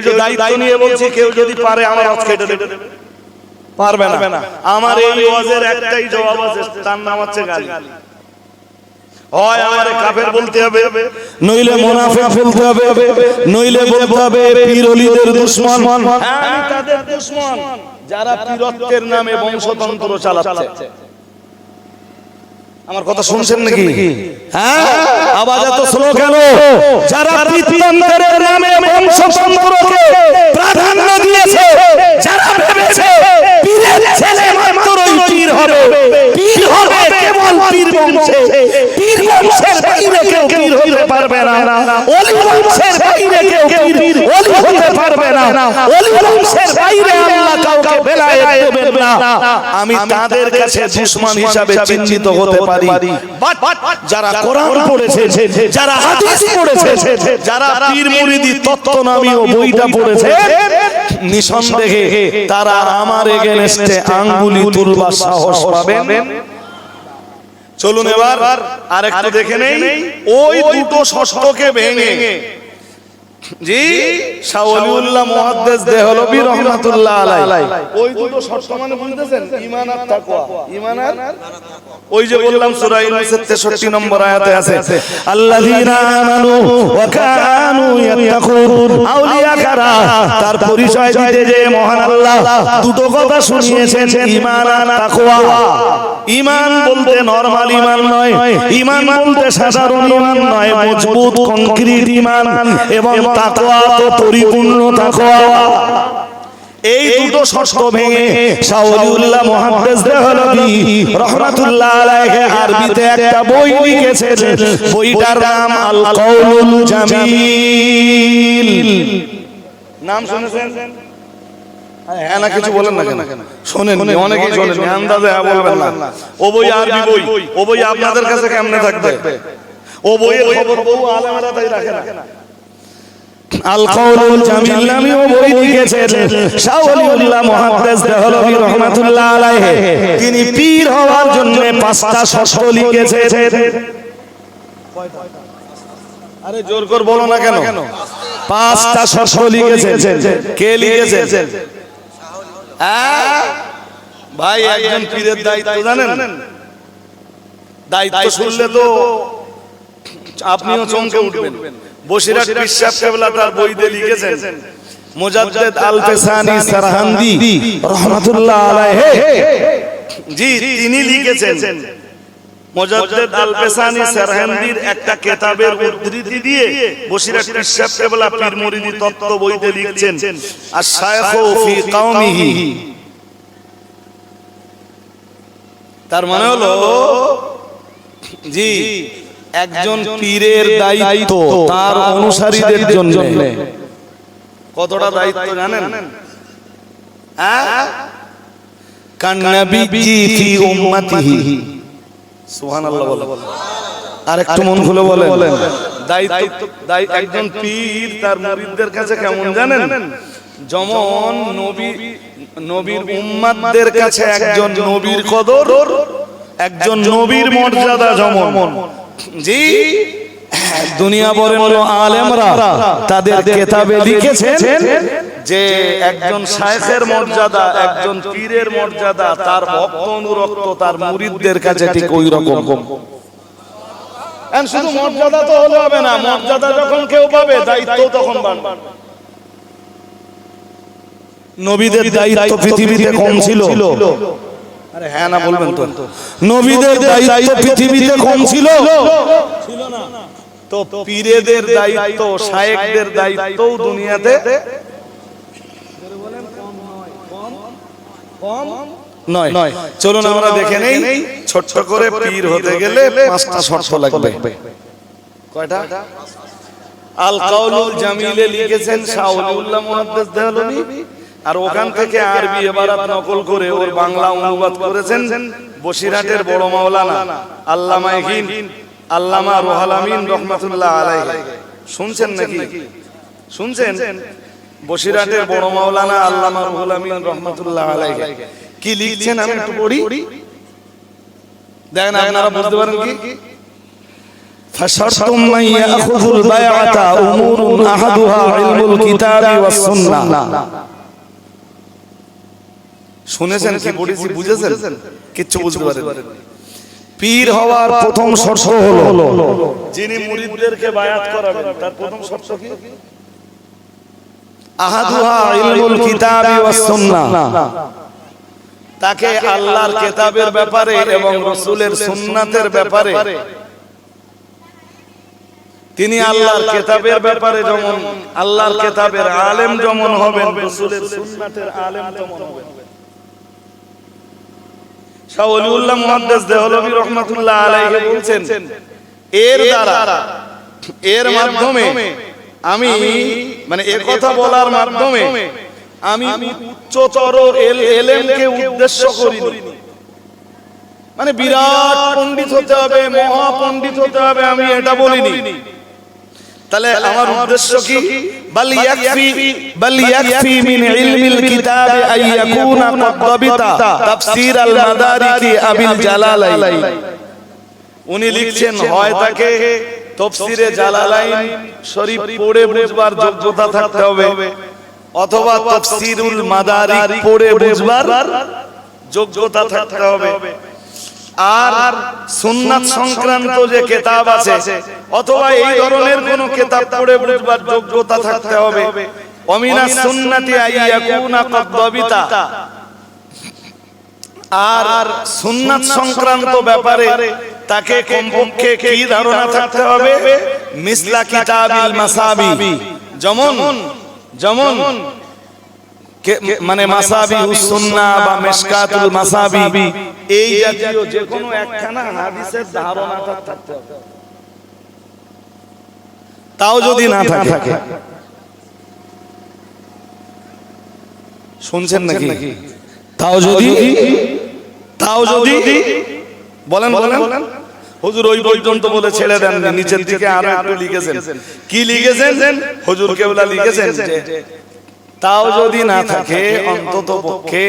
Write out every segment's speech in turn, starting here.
যে দায়িত্ব নিয়ে বলছি, কেউ যদি পারে আমার ওয়াজ কেটে দেবে, পারবে না। আমার এই ওয়াজের একটাই জবাব আছে, তার নাম হচ্ছে গালি। হয় আমারে কাফের বলতে হবে, নইলে মুনাফিক বলতে হবে, নইলে বলতে হবে পীর ওলিদের দুশমন। আমি তাদের দুশমন যারা পীরত্বের নামে বংশতন্ত্র চালাচ্ছে। আমার কথা শুনছেন নাকি? হ্যাঁ, আওয়াজ এত স্লো কেন? যারা পীরতন্ত্রের নামে বংশতন্ত্রকে প্রাধান্য দিয়েছে, যারা ভেবেছে পীরের ছেলে মাত্রই পীর হবে, পীর হবে কেবল পীর বংশে, পীর বংশের বাইরে কেউ পীর হতে পারবে না, ওলি বংশের বাইরে কেউ পীর ওলি হতে পারবে না, ওলি বংশের বাইরে আল্লাহ কাউকে বেলায়েত দেবেন না। আমি তাদের কাছে দুশমন হিসাবে চিহ্নিত হতে পারি। যারা কোরআন পড়েছে, যারা হাদিস পড়েছে, যারা পীর মুরিদি তত্ত্ব নামীয় বইটা পড়েছে, নিঃসন্দেহে তারা আমার এগেনস্টে আঙ্গুলি তুলবার সাহস পাবেন। চলুন এবার আরেকটু দেখে নেই ওই দুটো শর্তকে ভেঙে জি শাহ ওলিউল্লাহ মুহাদ্দিস দেহলভী রাহমাতুল্লাহ আলাইহি ওই দুটো শর্ত মানে বুঝতেছেন? ঈমান আর তাকওয়া। ঈমান আর ওই যে বললাম সূরা ইউনূসের 63 নম্বর আয়াতে আছে, আল্লাযীনা আমানু ওয়া কানু ইয়াত্তাকুন। আউলিয়া কারা? তার পরিচয় দিতে যে মহান আল্লাহ দুটো কথা শুনিয়েছেন, ঈমান আর তাকওয়া। ঈমান বলতে নরমাল ঈমান নয়, ঈমান বলতে সাধারণ ঈমান নয়, মজবুত কংক্রিট ঈমান, এবং তাকওয়া তো পরিপূর্ণ তাকওয়া। এই দুটো শর্ত ভেঙে শাহ ওলিউল্লাহ মুহাদ্দিস দেহলভী রাহমাতুল্লাহ আলাইহি আরবিতে একটা বই লিখেছেন, বইটার নাম আল কাউলুল জামিল। নাম শুনেছেন? হ্যাঁ না কিছু বলেন না কেন? শুনেন, অনেকেই শুনেন, আন্দাজে বলবেন না। ও বই আরবি বই, ও বই আপনাদের কাছে কেমনে থাকবে? ও বইয়ের খবর বহু আলেমেরা তাই রাখে না। আল কাউলুল জামিল নামে ও বই লিখেছেন শাহ ওলিউল্লাহ মুহাদ্দিস দেহলভী রাহমাতুল্লাহ আলাইহি। তিনি পীর হওয়ার জন্য 5টা শর্ত লিখেছেন। আরে জোর করে বলো না কেন? 5টা শর্ত লিখেছেন। কে লিখেছেন? ভাই একজন পীরের দায়িত্ব জানেন? দায়িত্ব শুনলে তো আপনিও চমকে উঠবেন। বসিরহাট পীর সাহেব কেবলা তার বইতে লিখেছেন, মুজাদ্দিদ আল ফেসানি সারহান্দি রাহমাতুল্লাহ আলাইহি জি তিনি লিখেছেন, মুজাদ্দিদ আল ফেসানি সারহান্দির একটা কিতাবের উদ্ধৃতি দিয়ে বসিরহাট পীর সাহেব কেবলা পীর মুরিদি তত্ত্ব বইতে লিখছেন, আশ-শায়খু ফি কওমিহি। তার মানে হলো জি একজন পীরের দায়িত্ব তার অনুসারীদের জন্য কতটা দায়িত্ব জানেন? কান্নাবিজি ফি উম্মতিহি। সুবহানাল্লাহ বলেন। আরেকটু মন খুলে বলেন। দায়িত্ব একজন পীর তার মুরিদদের কাছে কেমন জানেন? যেমন নবীর উম্মতদের কাছে একজন নবীর কদর, একজন নবীর মর্যাদা যেমন জি দুনিয়া বরেণ্য আলেমরা তাদের কিতাবে লিখেছেন যে একজন শায়েখের মর্যাদা, একজন পীরের মর্যাদা তার ভক্ত অনুরক্ত তার মুরিদদের কাছে ঠিক ওই রকম। শুধু মর্যাদা তো হলে হবে না, মর্যাদা যখন কেউ পাবে দায়িত্ব তখন বাড়বে। নবীদের দায়িত্ব পৃথিবীতে কম ছিল? আরে হ্যাঁ না বলবেন তো? নবীদের দায়িত্ব পৃথিবীতে কম ছিল না? তো পীরেদের দায়িত্ব, শায়েখদের দায়িত্ব দুনিয়াতে কম নয়। চলুন আমরা দেখে নেই ছোট্ট করে পীর হতে গেলে 5টা শর্ত লাগবে। কয়টা? আল কাউলুল জামিলে লিখেছেন শাহ ওলিউল্লাহ মুহাদ্দিস দেহলভী, আর ওখান থেকে আরবি ইবারাত নকল করে ওর বাংলা অনুবাদ করেছেন বসিরহাটের বড় মাওলানা আল্লামা আল্লামা রুহুল আমিন রাহমাতুল্লাহ আলাইহি। শুনছেন নাকি? শুনছেন? বসিরহাটের বড় মাওলানা আল্লামা রুহুল আমিন রাহমাতুল্লাহ আলাইহি কি লিখছেন আমি একটু পড়ি, দেখেন আপনারা বুঝতে পারেন কি? ফাশারতুম মান ইয়াখুযুল বায়আতা উমুরুন আহাদুহা ইলমুল কিতাবি ওয়াস সুন্নাহ। শুনেছেন কি পড়েছি, বুঝেছেন? কিচ্ছু বুঝতে পারেন? পীর হওয়ার প্রথম শর্ত হলো যিনি মুরিদদেরকে বায়াত করাবেন তার প্রথম শর্ত কি? আহাদুহা ইলমুল কিতাবি ওয়াস সুন্নাহ। তাকে আল্লাহর কিতাবের ব্যাপারে এবং রাসূলের সুন্নাতের ব্যাপারে, তিনি আল্লাহর কিতাবের ব্যাপারে যেমন আল্লাহর কিতাবের আলেম যেমন হবেন, রাসূলের সুন্নাতের আলেম তেমন হবেন। শাহ ওলিউল্লাহ মুহাদ্দিস দেহলভী রাহমাতুল্লাহ আলাইহি বলছেন, এর দ্বারা, এর মাধ্যমে আমি মানে এই কথা বলার মাধ্যমে আমি উচ্চতর এলেমকে উদ্দেশ্য করিনি, মানে বিরাট পণ্ডিত হতে হবে, মহা পণ্ডিত হতে হবে, আমি এটা বলিনি। তাহলে আমার উদ্দেশ্য কি? বাল ইয়াকফি মিন ইলমিল কিতাব আন ইয়াকুনা কাদ তাফসীর আল মাদারিকি আবিল জালালাইন। উনি লিখছেন, হয় তাকে তাফসীরে জালালাইন শরীফ পড়ে বুঝবার যোগ্যতা থাকতে হবে, অথবা তাফসীরুল মাদারিক পড়ে বুঝবার যোগ্যতা থাকতে হবে, আর সুন্নাত সংক্রান্ত যে কিতাব আছে অথবা এই ধরনের কোন কিতাব পড়ে বুঝবার যোগ্যতা থাকতে হবে। ওমিনাস সুন্নাতি আইয়াকুনা কাদ, আর সুন্নাত সংক্রান্ত ব্যাপারে তাকে কমপক্ষে কি ধারণা থাকতে হবে? মিসলা কিতাবিল মাসাবি, যেমন মানে মাসাবিহুস সুন্নাহ বা মিশকাতুল মাসাবি, এই জাতীয় যে কোনো একখানা হাদিসের ধারণা থাকতে হবে। তাও যদি না থাকে, শুনছেন নাকি? তাও যদি বলেন হুজুর ওই পর্যন্ত বলে ছেড়ে দেন, নিচের দিকে আরো একটু লিখেছেন। কি লিখেছেন? হুজুর কেবলা লিখেছেন যে তাও যদি না থাকে, অন্তত পক্ষে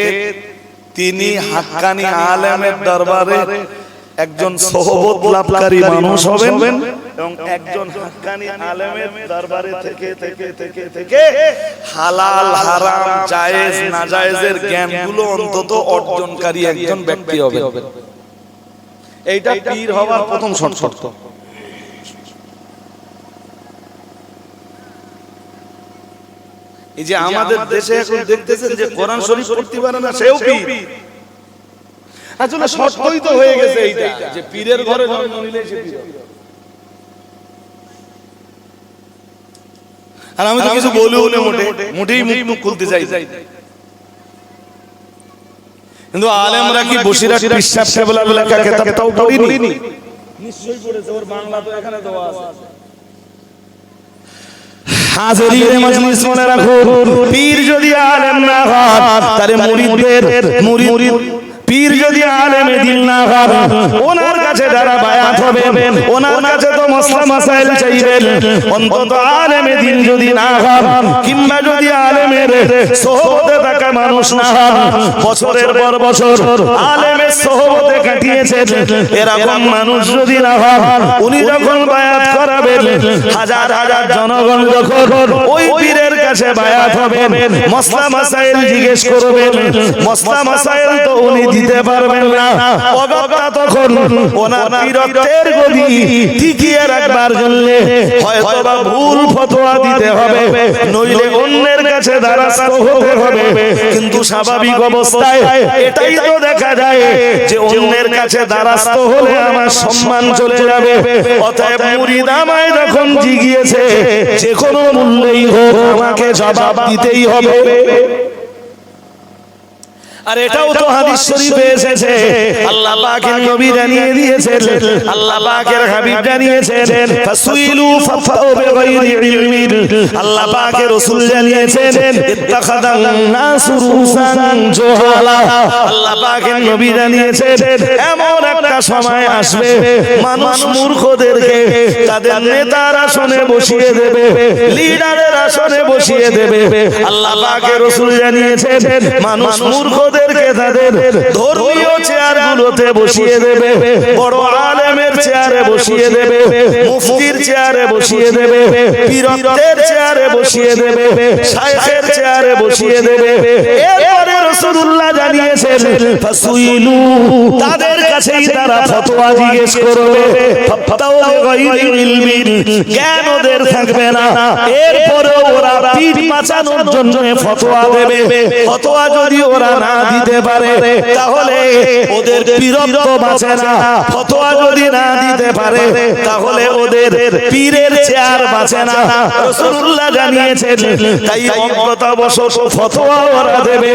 তিনি হাক্কানি আলেমের দরবারে একজন সোহবত লাভকারী মানুষ হবেন এবং একজন হাক্কানি আলেমের দরবারে থেকে হালাল হারাম জায়েজ নাজায়েজের জ্ঞানগুলো অন্তত অর্জনকারী একজন ব্যক্তি হবেন। এইটা পীর হওয়ার প্রথম শর্ত। এই যে আমাদের দেশে এখন দেখতেছেন যে কোরআন শরীফ পড়তে পারে না, সেও পীর। আসলে শর্তই তো হয়ে গেছে এইটা যে পীরের ঘরে জন্ম নিলে সে পীর। আর আমি তো কিছু বলিও না, মোটেই মুখ খুলতে চাই। কিন্তু আলেমরা কি বসিরহাট বিশ্বাস কেবলা লেখা কিতাবটাও পড়িনি? নিশ্চয়ই পড়েছে, ওর বাংলা তো এখানে দেওয়া আছে। হাজিরিনে মজলিস মনে রাখো, পীর যদি আলেম না হয় তারে মুরিদ পীর যদি আলেমে দিল না হয়, ওনার কাছে যারা বায়াত হবে ওনার কাছে তো মাসলা মাসাইল চাইবেন। অন্তত আলেমে দিল যদি না হয়, কিংবা যদি আলেমের সোহবতে থাকা মানুষ না হয়, বছরের পর বছর আলেমের সোহবতে কাটিয়েছেন, এরকম মানুষ যদি না হয়, উনি যখন বায়াত করাবেন, হাজার হাজার জনগণ যখন ওই পীরের কাছে বায়াত হবেন, মাসলা মাসাইল জিজ্ঞেস করবেন, মাসলা মাসাইল তো উনি দিতে পারবেন না। অগত্যা তখন ওনার পীরত্বের গদি টিকিয়ে রাখবার জন্য হয়তোবা ভুল ফতোয়া দিতে হবে, নইলে অন্যের কাছে দ্বারস্থ হতে হবে। কিন্তু স্বাভাবিক অবস্থায় এটাই তো দেখা যায় যে অন্যের কাছে দ্বারস্থ হলে আমার সম্মান চলে যাবে। অতএব মুরিদ আমায় যখন জিগিয়েছে, যে কোনো মূল্যেই হোক আমাকে জবাব দিতেই হবে। আর এটাও তো হাদিস শরীফে এসেছে, আল্লাহ পাকের নবী জানিয়ে দিয়েছেন, আল্লাহ পাকের হাবিব জানিয়েছেন, ফাসুইলু ফাফাউ বিগাইরি ইলমিন। আল্লাহ পাকের রাসূল জানিয়েছেন, ইত্তাখাদান নাসু রুসান জুহালা। আল্লাহ পাকের নবী জানিয়েছেন, এমন একটা সময় আসবে মানুষ মূর্খদেরকে তাদের নেতার আসনে বসিয়ে দেবে, লিডারের আসনে বসিয়ে দেবে। আল্লাহ পাকের রাসূল জানিয়েছেন, মানুষ মূর্খ ওদেরকে তাদের ধর্মীয় চেয়ারগুলোতে বসিয়ে দেবে, বড় আলেমের চেয়ারে বসিয়ে দেবে, মুফতির চেয়ারে বসিয়ে দেবে, পীরত্বের চেয়ারে বসিয়ে দেবে, শাইখের চেয়ারে বসিয়ে দেবে। এরপরে রাসূলুল্লাহ জানিয়েছেন ফাসুইলু, তাদের কাছেই তারা ফতোয়া জিজ্ঞেস করবে। ফাতাও গায়রি ইলমিন, জ্ঞান ওদের থাকবে না, এরপরে ওরা পিঠ বাঁচানোর জন্য ফতোয়া দেবে। ফতোয়া যদি ওরা না দিতে পারে তাহলে ওদের পীরত্ব বাঁচে না, ফতোয়া যদি না দিতে পারে তাহলে ওদের পীরের চেয়ার বাঁচে না। রাসূলুল্লাহ জানিয়েছেন তাই অজ্ঞতাবশত ফতোয়া ওরা দেবে,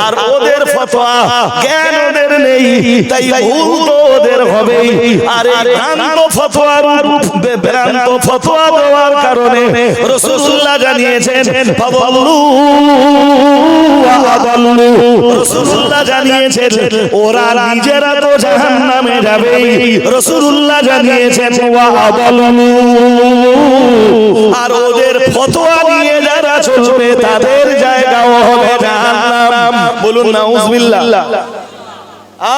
আর ওদের ফতোয়া জ্ঞান ওদের নেই, তাই ভুল তো ওদের হবেই। আর এই ভ্রান্ত ফতোয়ার ভ্রান্ত ফতোয়া দেওয়ার কারণে রাসূলুল্লাহ জানিয়েছেন ফাদাল্লু ওয়া আদাল্লু, রাসূলুল্লাহ জানিয়েছেন ওরা নিজেরা তো জাহান্নামে যাবে। রাসূলুল্লাহ জানিয়েছেন ওয়া আদাল্লু, আর ওদের ফতোয়া নিয়ে যারা চলবে তাদের জায়গাও হবে জাহান্নাম। বলুন নাউযুবিল্লাহ।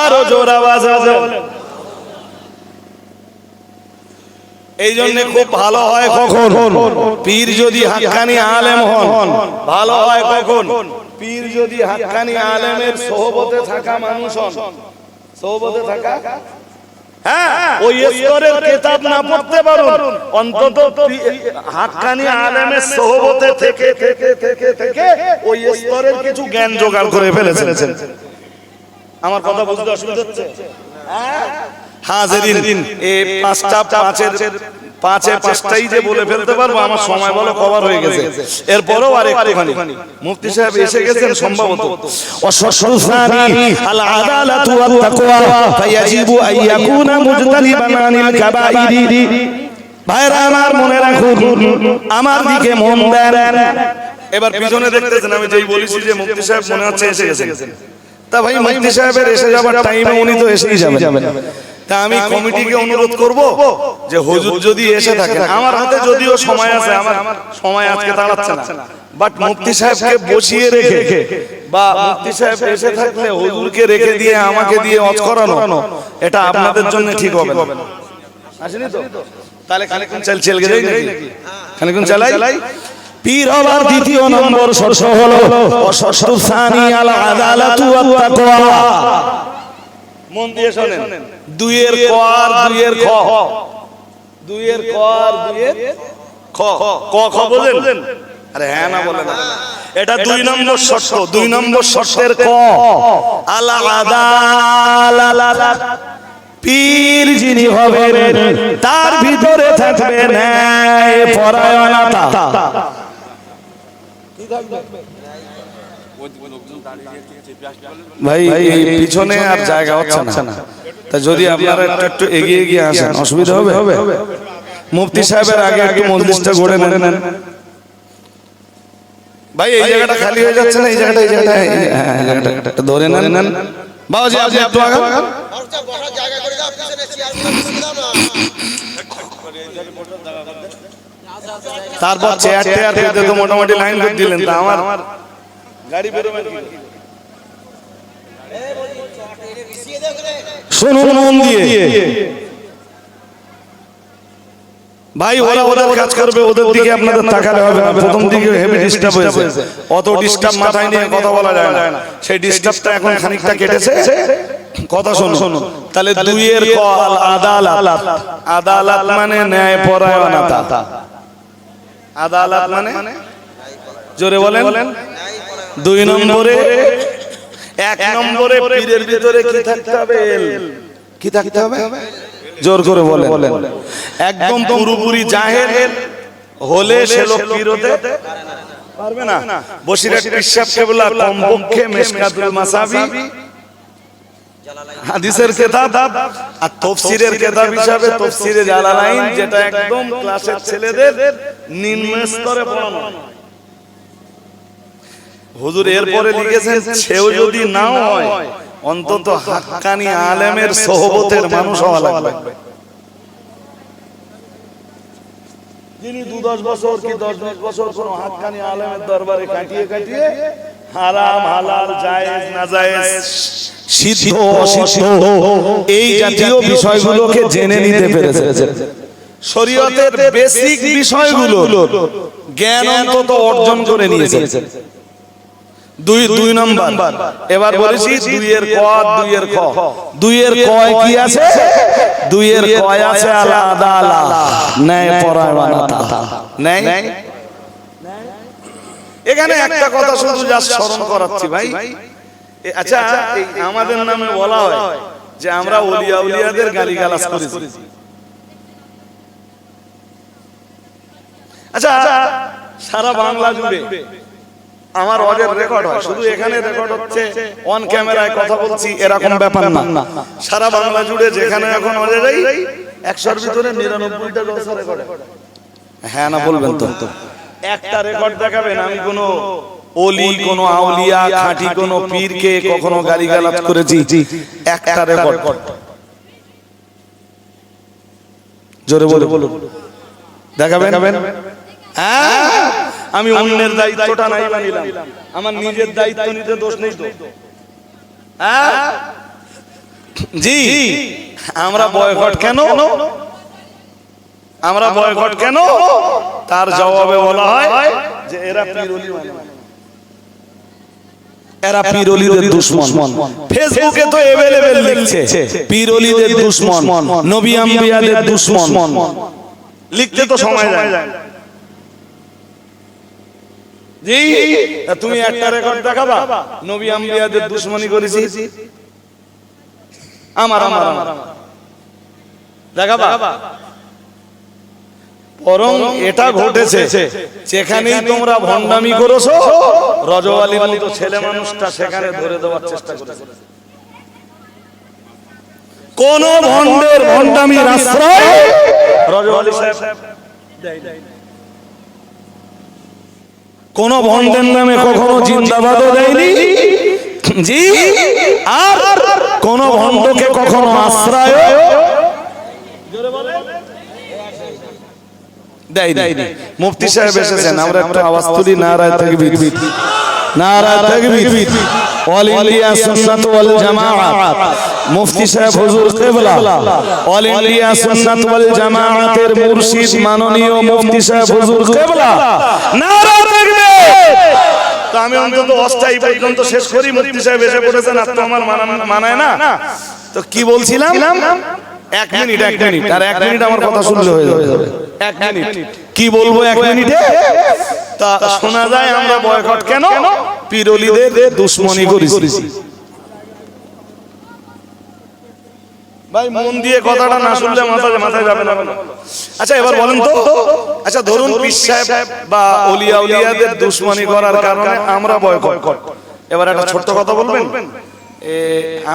আরো জোর আওয়াজে বলেন। এই জন্য খুব ভালো হয় কখন পীর যদি হাক্কানি আলেম হন, ভালো হয় কখন পীর যদি হাক্কানি আলেমের সোহবতে থাকা মানুষ হন। সোহবতে থাকা, হ্যাঁ, ওই স্তরের কিতাব না পড়তে পারুন, অন্তত হাক্কানি আলেমের সোহবতে থেকে থেকে থেকে থেকে ওই স্তরের কিছু জ্ঞান জোগাড় করে ফেলেছেন। আমার কথা বুঝতে অসুবিধা হচ্ছে? হাজিরিন, এই পাঁচটাই যে বলে ফেলতে পারবো, আমার সময় বলো কভার হয়ে গেছে। এরপরেও আর একটুখানি মুফতি সাহেব এসে গেছেন সম্ভবত। ওয়াশরুসানি আল আদালাতু ওয়াত তাকওয়া ফায়াজিবু আন ইয়াকুনা মুজতানিবান আনিল কাবাইরি। ভাইরা আমার মনে রাখুন, আমার দিকে মন দেন। এবার পিছনে দেখতেছেন আমি যেই বলেছি যে মুফতি সাহেব মনে হচ্ছে এসে গেছেন। তা ভাই মুফতি সাহেবের এসে যাবার টাইমে উনি তো এসেই যাবেন। তা আমি কমিটিকে অনুরোধ করব যে হুজুর যদি এসে থাকেন, আমার হাতে যদিও সময় আছে, আমার সময় আজকে দাঁড়াচ্ছে না, বাট মুফতি সাহেবকে বসিয়ে রেখে বা মুফতি সাহেব এসে থাকলে হুজুরকে রেখে দিয়ে আমাকে দিয়ে ওয়াজ করানো, এটা আপনাদের জন্য ঠিক হবে না। আসেনি তো? তাহলে খানিকক্ষণ চল গেলেই নাকি? খানিকক্ষণ চালাই। পীর হওয়ার দ্বিতীয় নম্বর শর্ত হলো ওয়াশরুসানি আল আদালাতু ওয়াত তাকওয়া। মন দিয়ে শুনেন, দুইয়ের ক আর দুইয়ের খ, দুইয়ের ক আর দুইয়ের খ, ক খ বলেন? আরে হ্যাঁ না বলেন? এটা 2 নম্বর শর্ত। 2 নম্বর শর্তের ক আল আদালাত, পীর যিনি হবেন তার ভিতরে থাকবে ন্যায় পরায়ণতা। কি থাকবে ভাই? পিছনে আর জায়গা হচ্ছে না, তা যদি আপনারা একটু এগিয়ে গিয়ে আসেন অসুবিধা হবে? মুফতি সাহেবের আগে একটু মজলিসটা গড়ে নেন ভাই। এই জায়গাটা খালি হয়ে যাচ্ছে না, এই জায়গাটা ধরে নেন। বাবাজি আপনি একটু আগান। তারপর চেয়ার টেয়ার পেতে তো মোটামুটি লাইন করে দিলেন, তা আমার গাড়ি বেরোবে কি? শুনুন মন দিয়ে ভাই, ওরা ওদের কাজ করবে, ওদের দিকে আপনাদের তাকালে হবে না। প্রথম দিকে হেভি ডিস্টার্ব হয়েছে, অত ডিস্টার্ব মাথায় নিয়ে কথা বলা যায় না, সেই ডিস্টার্বটা এখন খানিকটা কেটেছে। কথা শুনুন তাহলে। দুইয়ের ক আল আদালাত, আদালাত মানে ন্যায় পরায়ণতা। আদালাত মানে জোরে বলেন। 2 নম্বরে, 1 নম্বরে পীরের ভিতরে কি থাকতে হবে? কি থাকতে হবে? জোর করে বলেন। একদম পুরোপুরি জাহেল হলে সে লোক পীর হতে পারবে না। বসিরহাট পিসাব কেবলা কমপক্ষে মিশকাতুল মাসাবি হাদিসের কিতাব আর তাফসীরের কিতাব হিসাবে তাফসীরে জালালাইন, যেটা একদম ক্লাসের ছেলেদের নিম্ন স্তরে পড়ানো। হুজুর এরপরে লিখেছেন সেও যদি নাও হয় অন্তত হাক্কানি আলেমের সোহবতের মানুষ হওয়া লাগবে। যিনি 2-10 বছর কি 10-20 বছর কোন হাক্কানি আলেমের দরবারে কাটিয়ে হারাম হালাল জায়েজ না জায়েজ সিদ্ধ অসিদ্ধ এই জাতীয় বিষয়গুলোকে জেনে নিতে পেরেছে। শরীয়তের বেসিক বিষয়গুলো জ্ঞান অন্তত অর্জন করে নিয়েছে। দুই নম্বর এবার বলেছি দুইয়ের ক দুইয়ের খ। দুইয়ের কয় কি আছে? দুইয়ের কয় আছে আল আদালা, ন্যায় পরায়ণতা। ন্যায় এখানে একটা কথা শুধু জাস্ট স্মরণ করাচ্ছি ভাই। আচ্ছা আমাদের নামে বলা হয় যে আমরা ওলিয়া উলিয়াদের গালিগালাজ করেছি। আচ্ছা সারা বাংলা জুড়ে আমার ওয়াজের রেকর্ড হয়, শুধু এখানে রেকর্ড হচ্ছে, অন ক্যামেরায় কথা বলছি এরকম ব্যাপার না। সারা বাংলা জুড়ে যেখানে এখন ওয়াজে যাই 100-এর ভিতরে 99টা জলসা রেকর্ড। হ্যাঁ না বলবেন তো? একটা রেকর্ড দেখাবেন আমি কোন ওলি কোন আউলিয়া খাঁটি কোন পীরকে কখনো গালিগালাজ করেছি? একটা রেকর্ড জোরে বলুন দেখাবেন। হ্যাঁ আমি অন্যের দায়িত্বটা নাই মানিলাম, আমার নিজের দায়িত্ব নিতে দোষ নেই তো? হ্যাঁ জি আমরা বয়কট কেন? আমরা বয়কট কেন? তার জবাবে বলা হয় যে এরা পীরওলি, এরা পীরওলিদের দুশমন। ফেসবুকে তো अवेलेबल লিখছে পীরওলিদের দুশমন, নবী আম্বিয়াদের দুশমন, লিখতে তো সময় যায়। জি তুমি একটা রেকর্ড দেখাবা নবী আম্বিয়াদের দুশমনি করেছি? আমার দেখাবা? বরং এটা ঘটেছে যেখানেই তোমরা ভণ্ডামি করেছো, রজব আলীর মতো ছেলে মানুষটা সেখানে ধরে দেওয়ার চেষ্টা করেছে। কোন ভণ্ডের ভণ্ডামির আশ্রয় রজব আলী সাহেব দেয়। কোন ভণ্ডের নামে কখনো জিন্দাবাদও দেয়নি জি, আর কোন ভণ্ডকে কখনো আশ্রয় দেয়নি। মুফতি সাহেব এসেছেন, আমরা একটা আওয়াজ তুলি নারায়ে তাকবীর, নারায়ে তাকবীর। অল ইন্ডিয়া সুন্নাত ওয়াল জামাআত মুফতি সাহেব হুজুর কিবলা, অল ইন্ডিয়া সুন্নাত ওয়াল জামাআতের মুর্শিদ মাননীয় মুফতি সাহেব হুজুর কিবলা, নারায়ে তাকবীর। তো আমি অন্তত অস্থায়ী পর্যন্ত শেষ করি, মুফতি সাহেব এসে পড়েছেন, আর তো আমার মানায় না। তো কি বলছিলাম? 1 মিনিট আর 1 মিনিট আমার কথা শুনলে হয়ে যাবে। 1 মিনিট কি বলবো 1 মিনিটে? তা শোনা যায় আমরা বয়কট কেন? পীরওলিদের দুশমনি করেছি। ভাই মন দিয়ে কথাটা না শুনলে মাথায় যাবে না। আচ্ছা এবার বলেন তো, আচ্ছা ধরুন পীর সাহেব বা ওলিয়া উলিয়াদের দুশমনি করার কারণে আমরা বয়কট। এবার একটা ছোট্ট কথা বলবেন,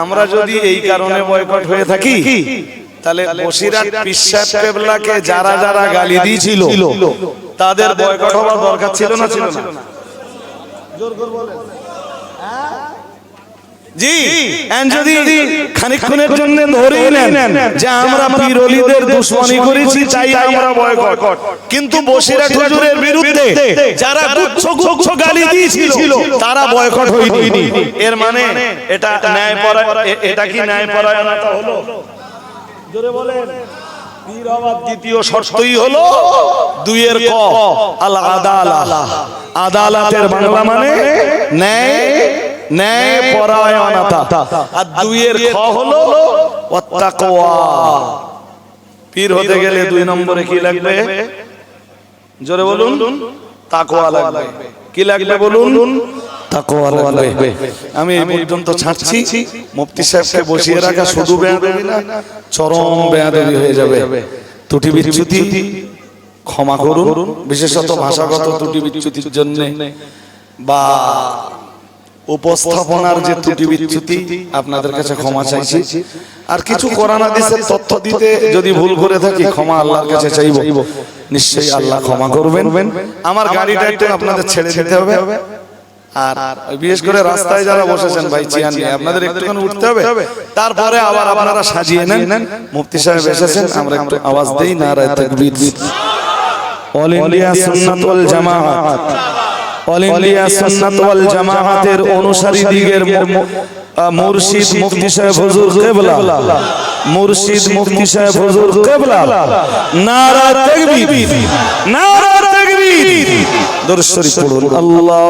আমরা যদি এই কারণে বয়কট হয়ে থাকি তাহলে বসিরহাট পীর সাহেব কেবলাকে যারা যারা গালি দিয়েছিল তাদের বয়কট হওয়ার দরকার ছিল না? ছিল না? জোর করে বলেন। জি যদি খানিকক্ষণের জন্য ধরেই নেন যে আমরা পীরওলিদের দুশমনি করেছি তাই আমরা বয়কট, কিন্তু বসিরহাট হুজুরের বিরুদ্ধে যারা গুচ্ছ গুচ্ছ গালি দিয়েছিল তারা বয়কট হয়নি। এর মানে এটা এটা কি ন্যায়পরায়ণতা হলো? জোরে বলেন। পীর হওয়ার দ্বিতীয় শর্তই হলো 2-এর ক আল আদালা। আদালতের বাংলা মানে ন্যায় পরায়ণতা, আর 2-এর খ হলো ওয়াত্তাকওয়া। পীর হতে গেলে 2 নম্বরে কি লাগবে? জোরে বলুন। তাকওয়া লাগবে। কি লাগবে বলুন? তাকওয়া লাগবে। আমি এই পর্যন্ত ছাড়ছি। মুফতি সাহেবকে বসিয়ে রাখা শুধু বেয়াদবি না, চরম বেয়াদবি হয়ে যাবে। ত্রুটি বিচ্যুতি ক্ষমা করুন, বিশেষত ভাষাগত ত্রুটি বিচ্যুতির জন্য বা উপস্থাপনার যে ত্রুটি বিচ্যুতি, আপনাদের কাছে ক্ষমা চাইছি। আর কিছু কোরআন হাদিসের তথ্য দিতে যদি ভুল করে থাকি ক্ষমা আল্লাহর কাছে চাইবো, নিশ্চয়ই আল্লাহ ক্ষমা করবেন। আমার গাড়িটা একটু আপনাদের ছেড়ে দিতে হবে, আর বিশেষ করে রাস্তায় যারা বসেছেন ভাই চেয়ার নিয়ে আপনাদের একটুখানি উঠতে হবে, তারপরে আবার আপনারা সাজিয়ে নেন। মুফতি সাহেব এসেছেন, আমরা একটু আওয়াজ দেই নারায়ে তাকবীর। অল ইন্ডিয়া সুন্নাত ওয়াল জামাআত, অল ইন্ডিয়া সুন্নাত ওয়াল জামাআতের অনুসারী দিগের মুর্শিদ মুফতি সাহেব হুজুর কিবলা, মুর্শিদ মুফতি সাহেব হুজুর কিবলা, নারা তাকবীর, নারা তাকবীর। দরুদ শরীফ পড়ুন। আল্লাহ